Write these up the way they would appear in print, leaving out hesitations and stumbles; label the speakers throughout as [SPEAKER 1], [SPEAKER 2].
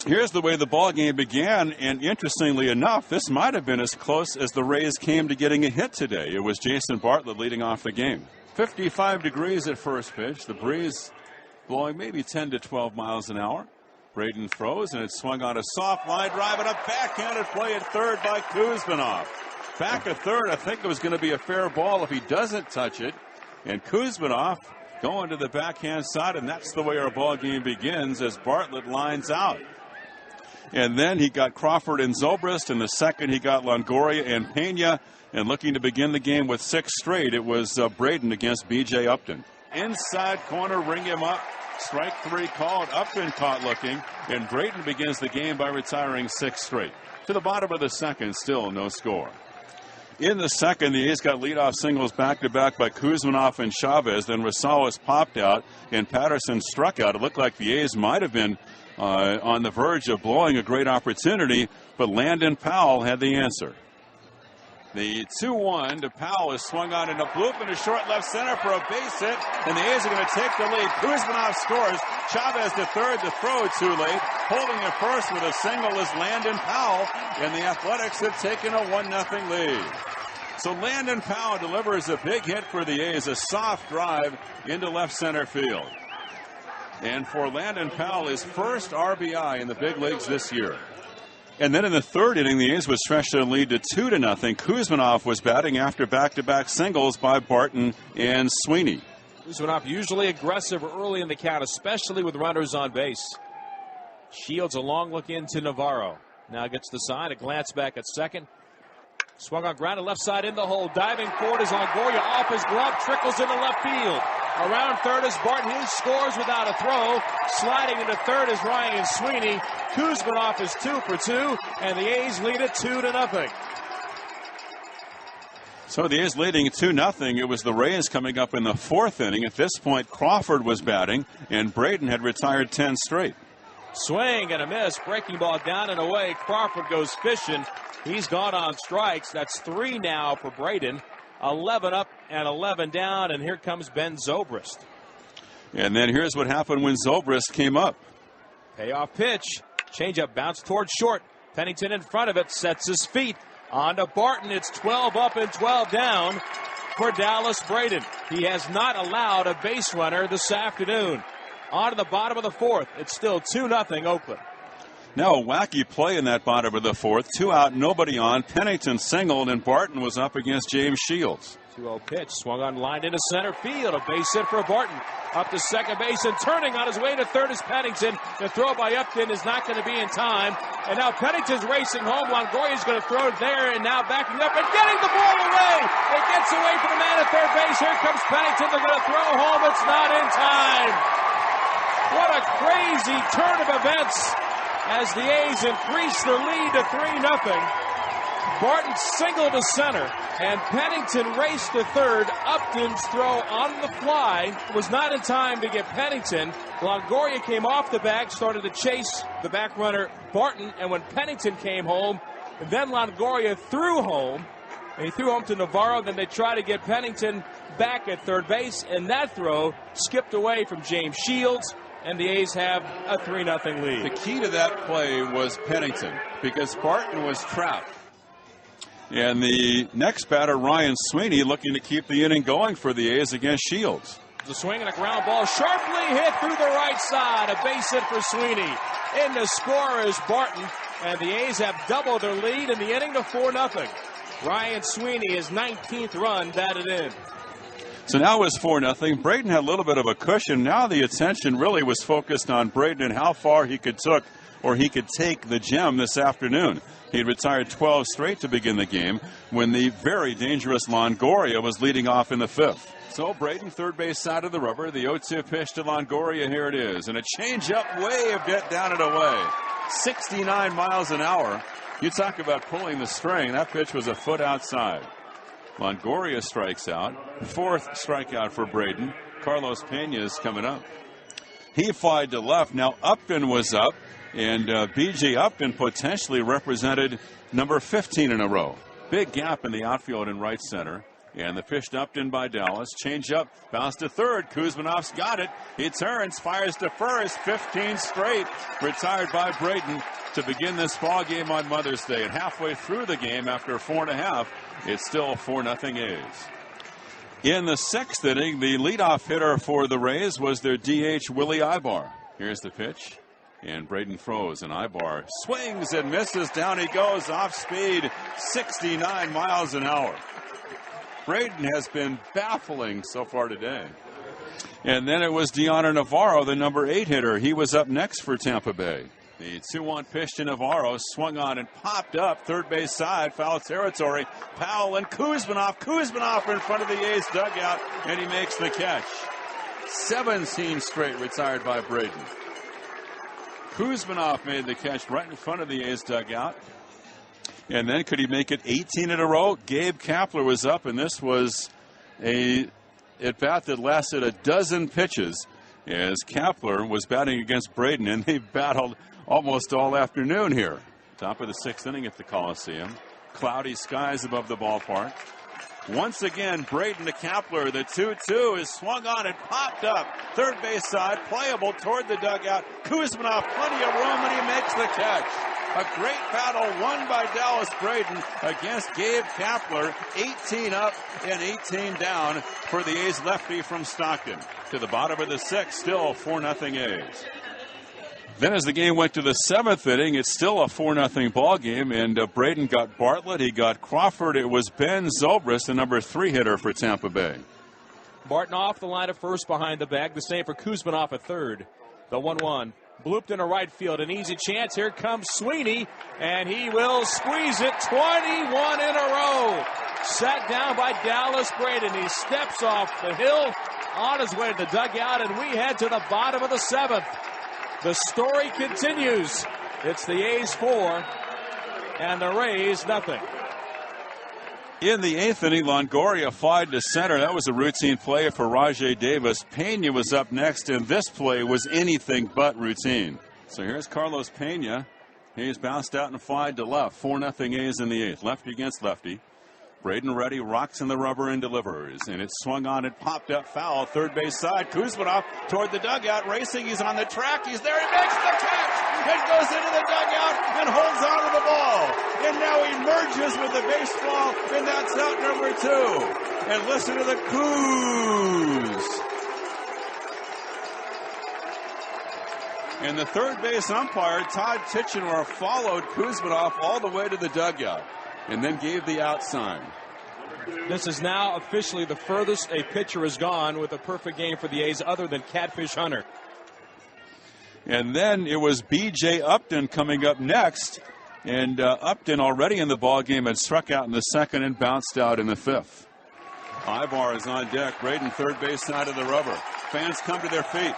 [SPEAKER 1] Here's the way the ball game began, and interestingly enough, this might have been as close as the Rays came to getting a hit today. It was Jason Bartlett leading off the game. 55 degrees at first pitch. The breeze blowing maybe 10 to 12 miles an hour. Braden throws, and it's swung on a soft line drive and a backhanded play at third by Kuzminoff. Back at third, I think it was going to be a fair ball if he doesn't touch it. And Kuzminoff going to the backhand side, and that's the way our ball game begins as Bartlett lines out. And then he got Crawford and Zobrist. In the second, he got Longoria and Pena. And looking to begin the game with 6 straight, it was Braden against B.J. Upton. Inside corner, ring him up. Strike 3 called. Upton caught looking. And Braden begins the game by retiring 6 straight. To the bottom of the second, still no score. In the second, the A's got leadoff singles back-to-back by Kuzminoff and Chavez. Then Rosales popped out and Patterson struck out. It looked like the A's might have been on the verge of blowing a great opportunity, but Landon Powell had the answer. The 2-1 to Powell is swung on in a bloop into short left center for a base hit, and the A's are going to take the lead. Kuzminoff scores. Chavez to third, the throw too late. Holding at first with a single is Landon Powell, and the Athletics have taken a 1-0 lead. So Landon Powell delivers a big hit for the A's, a soft drive into left center field. And for Landon Powell, his first RBI in the big leagues this year. And then in the third inning, the A's would stretch their lead to 2-0. Kuzminoff was batting after back-to-back singles by Barton and Sweeney.
[SPEAKER 2] Kuzminoff usually aggressive early in the count, especially with runners on base. Shields a long look into Navarro. Now gets the side, a glance back at second. Swung on ground to left side in the hole. Diving forward is Longoria off his glove, trickles into left field. Around third is Barton. He scores without a throw. Sliding into third is Ryan Sweeney. Kuzminoff is 2 for 2, and the A's lead it 2-0.
[SPEAKER 1] So the A's leading 2-0. It was the Rays coming up in the fourth inning. At this point, Crawford was batting, and Braden had retired 10 straight.
[SPEAKER 2] Swing and a miss. Breaking ball down and away. Crawford goes fishing. He's gone on strikes. That's 3 now for Braden. 11 up and 11 down, and here comes Ben Zobrist.
[SPEAKER 1] And then here's what happened when Zobrist came up.
[SPEAKER 2] Payoff pitch. Changeup bounce towards short. Pennington in front of it, sets his feet. On to Barton. It's 12 up and 12 down for Dallas Braden. He has not allowed a base runner this afternoon. On to the bottom of the fourth. It's still 2-0 Oakland.
[SPEAKER 1] Now a wacky play in that bottom of the fourth. 2 out, nobody on. Pennington singled, and Barton was up against James Shields.
[SPEAKER 2] 2-0 pitch. Swung on line into center field. A base hit for Barton. Up to second base and turning on his way to third is Pennington. The throw by Upton is not going to be in time. And now Pennington's racing home. Longoria's going to throw it there, and now backing up and getting the ball away. It gets away from the man at third base. Here comes Pennington. They're going to throw home. It's not in time. What a crazy turn of events as the A's increase the lead to 3-0. Barton singled to center, and Pennington raced to third. Upton's throw on the fly was not in time to get Pennington. Longoria came off the back, started to chase the back runner Barton, and when Pennington came home, then Longoria threw home, and he threw home to Navarro. Then they tried to get Pennington back at third base, and that throw skipped away from James Shields, and the A's have a 3-0 lead.
[SPEAKER 1] The key to that play was Pennington, because Barton was trapped. And the next batter, Ryan Sweeney, looking to keep the inning going for the A's against Shields.
[SPEAKER 2] The swing and a ground ball sharply hit through the right side. A base hit for Sweeney. In to score is Barton, and the A's have doubled their lead in the inning to 4-0. Ryan Sweeney, his 19th run, batted in.
[SPEAKER 1] So now it's 4-0. Braden had a little bit of a cushion. Now the attention really was focused on Braden and how far he could take the gem this afternoon. He had retired 12 straight to begin the game when the very dangerous Longoria was leading off in the fifth. So Braden, third base side of the rubber. The 0-2 pitch to Longoria. Here it is. And a changeup way a bit down and away. 69 miles an hour. You talk about pulling the string. That pitch was a foot outside. Longoria strikes out. Fourth strikeout for Braden. Carlos Pena is coming up. He flied to left. Now Upton was up. And B.J. Upton potentially represented number 15 in a row. Big gap in the outfield and right center. And the pitch dumped in by Dallas. Change up, bounce to third. Kuzmanov's got it. He turns, fires to first. 15 straight. Retired by Braden to begin this ball game on Mother's Day. And halfway through the game, after 4.5, it's still 4-0 A's. In the 6th inning, the leadoff hitter for the Rays was their DH, Willie Ibar. Here's the pitch. And Braden throws, and Ibar swings and misses. Down he goes, off speed, 69 miles an hour. Braden has been baffling so far today. And then it was Deoner Navarro, the number 8 hitter. He was up next for Tampa Bay. The 2-1 pitch to Navarro, swung on and popped up, third base side, foul territory. Powell and Kuzmanov. Kuzmanov in front of the A's dugout, and he makes the catch. 17 straight retired by Braden. Kuzmanov made the catch right in front of the A's dugout. And then could he make it 18 in a row? Gabe Kapler was up, and this was a at-bat that lasted a dozen pitches as Kapler was batting against Braden, and they battled almost all afternoon here. Top of the 6th inning at the Coliseum. Cloudy skies above the ballpark. Once again, Braden to Kapler. The 2-2 is swung on and popped up. Third base side, playable toward the dugout. Kuzmanov, plenty of room, and he makes the catch. A great battle won by Dallas Braden against Gabe Kapler. 18 up and 18 down for the A's lefty from Stockton. To the bottom of the 6th, still 4-0 A's. Then as the game went to the 7th inning, it's still a 4-0 ball game, and Braden got Bartlett, he got Crawford. It was Ben Zobrist, the number 3 hitter for Tampa Bay.
[SPEAKER 2] Barton off the line at first behind the bag. The same for Kuzmanov at third. The 1-1. Blooped into right field. An easy chance. Here comes Sweeney, and he will squeeze it. 21 in a row. Sat down by Dallas Braden. He steps off the hill on his way to the dugout, and we head to the bottom of the 7th. The story continues. It's the A's 4 and the Rays nothing.
[SPEAKER 1] In the 8th inning, Longoria flied to center. That was a routine play for Rajai Davis. Pena was up next, and this play was anything but routine. So here's Carlos Pena. He's bounced out and flied to left. 4-0 A's in the 8th. Lefty against lefty. Braden ready, rocks in the rubber and delivers. And it's swung on and popped up foul. Third base side. Kuzmanov toward the dugout. Racing. He's on the track. He's there. He makes the catch. It goes into the dugout and holds on to the ball. And now he merges with the baseball. And that's out number 2. And listen to the coos. And the third base umpire, Todd Tichenor, followed Kuzmanov all the way to the dugout and then gave the out sign.
[SPEAKER 2] This is now officially the furthest a pitcher has gone with a perfect game for the A's other than Catfish Hunter.
[SPEAKER 1] And then it was B.J. Upton coming up next. And Upton, already in the ballgame, had struck out in the 2nd and bounced out in the 5th. Ibar is on deck. Braden, third base side of the rubber. Fans come to their feet.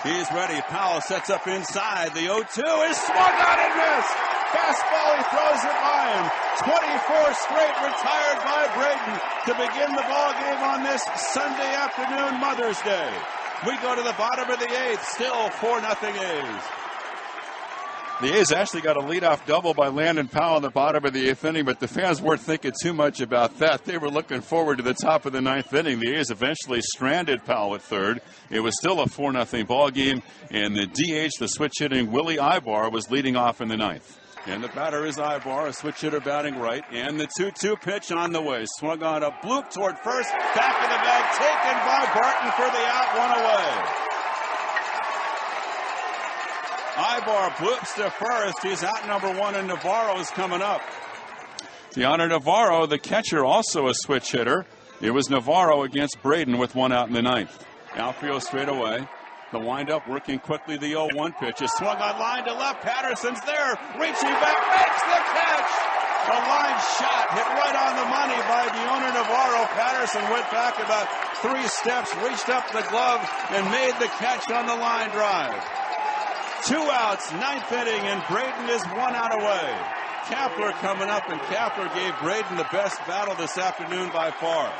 [SPEAKER 1] He's ready. Powell sets up inside. The 0-2 is swung on and missed. Fastball, he throws it by him. 24 straight retired by Braden to begin the ball game on this Sunday afternoon, Mother's Day. We go to the bottom of the 8th, still 4-0 A's. The A's actually got a leadoff double by Landon Powell in the bottom of the 8th inning, but the fans weren't thinking too much about that. They were looking forward to the top of the 9th inning. The A's eventually stranded Powell at third. It was still a 4-0 ball game, and the DH, the switch hitting Willie Ibar, was leading off in the 9th. And the batter is Ibar, a switch hitter batting right. And the 2-2 pitch on the way. Swung on a bloop toward first. Back of the bag, taken by Barton for the out, one away. Ibar bloops to first. He's out number 1, and Navarro's coming up. Deoner Navarro, the catcher, also a switch hitter. It was Navarro against Braden with 1 out in the 9th. Outfield straight away. The windup working quickly. The 0-1 pitch is swung on line to left. Patterson's there, reaching back, makes the catch. A line shot hit right on the money by Deoner Navarro. Patterson went back about 3 steps, reached up the glove, and made the catch on the line drive. 2 outs, 9th inning, and Braden is 1 out away. Kapler coming up, and Kapler gave Braden the best battle this afternoon by far.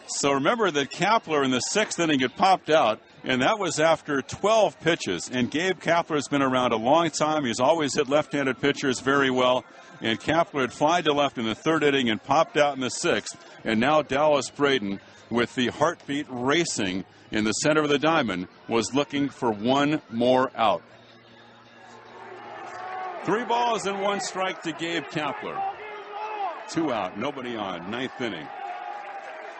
[SPEAKER 1] So remember that Kapler in the 6th inning had popped out. And that was after 12 pitches. And Gabe Kapler has been around a long time. He's always hit left-handed pitchers very well. And Kapler had flied to left in the 3rd inning and popped out in the 6th. And now Dallas Braden, with the heartbeat racing in the center of the diamond, was looking for one more out. 3 balls and 1 strike to Gabe Kapler. 2 out, nobody on, 9th inning.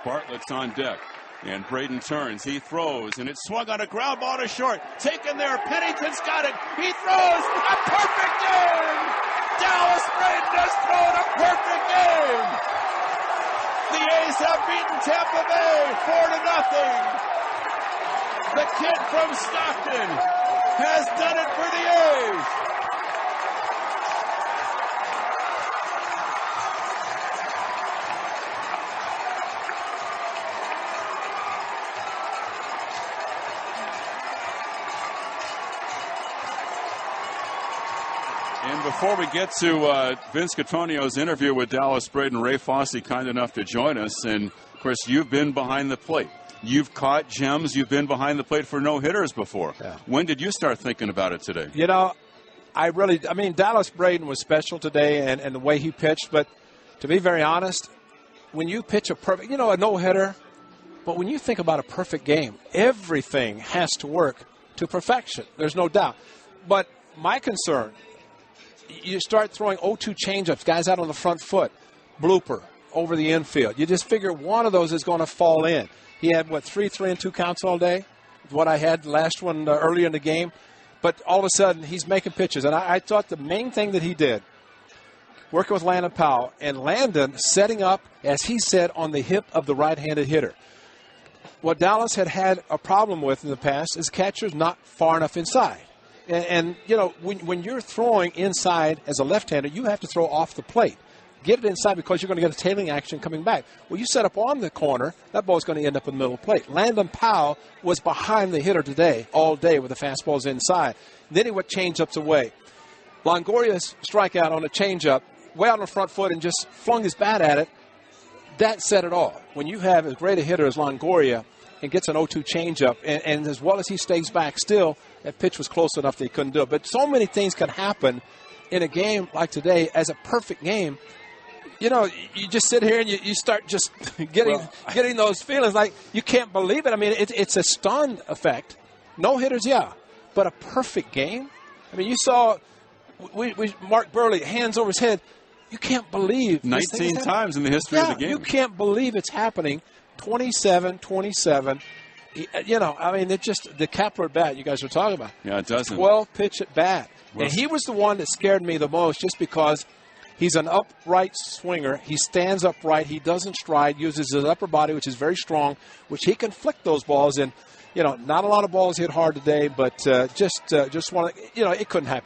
[SPEAKER 1] Bartlett's on deck. And Braden turns, he throws, and it's swung on a ground ball to short. Taken there, Pennington's got it. He throws, a perfect game! Dallas Braden has thrown a perfect game! The A's have beaten Tampa Bay 4-0. The kid from Stockton has done it for the A's. And before we get to Vince Cotronio's interview with Dallas Braden, Ray Fosse kind enough to join us. And, of course, you've been behind the plate. You've caught gems. You've been behind the plate for no-hitters before. Yeah. When did you start thinking about it today?
[SPEAKER 3] You know, I mean, Dallas Braden was special today and the way he pitched. But to be very honest, when you pitch a perfect, a no-hitter, but when you think about a perfect game, everything has to work to perfection. There's no doubt. But my concern, you start throwing 0-2 changeups, guys out on the front foot, blooper over the infield. You just figure one of those is going to fall in. He had, 3-2 counts all day? What I had last one earlier in the game. But all of a sudden, he's making pitches. And I thought the main thing that he did, working with Landon Powell, and Landon setting up, as he said, on the hip of the right-handed hitter. What Dallas had a problem with in the past is catchers not far enough inside. And when you're throwing inside as a left-hander, you have to throw off the plate. Get it inside because you're going to get a tailing action coming back. Well, you set up on the corner, that ball's going to end up in the middle of the plate. Landon Powell was behind the hitter today, all day, with the fastballs inside. Then he went change-ups away. Longoria's strikeout on a change-up, way out on the front foot, and just flung his bat at it. That said it all. When you have as great a hitter as Longoria and gets an 0-2 changeup, and as well as he stays back still, that pitch was close enough that he couldn't do it. But so many things can happen in a game like today as a perfect game. You just sit here and you start just getting those feelings like you can't believe it. I mean, it's a stun effect. No hitters, yeah, but a perfect game. I mean, you saw Mark Burley, hands over his head. You can't believe
[SPEAKER 1] 19 times in the history of the game.
[SPEAKER 3] You can't believe it's happening. 27-27. I mean, it's just the Kapler bat you guys were talking about.
[SPEAKER 1] Yeah, it doesn't.
[SPEAKER 3] 12-pitch at bat. And he was the one that scared me the most just because he's an upright swinger. He stands upright. He doesn't stride, uses his upper body, which is very strong, which he can flick those balls. And, not a lot of balls hit hard today, but just want to, it couldn't happen.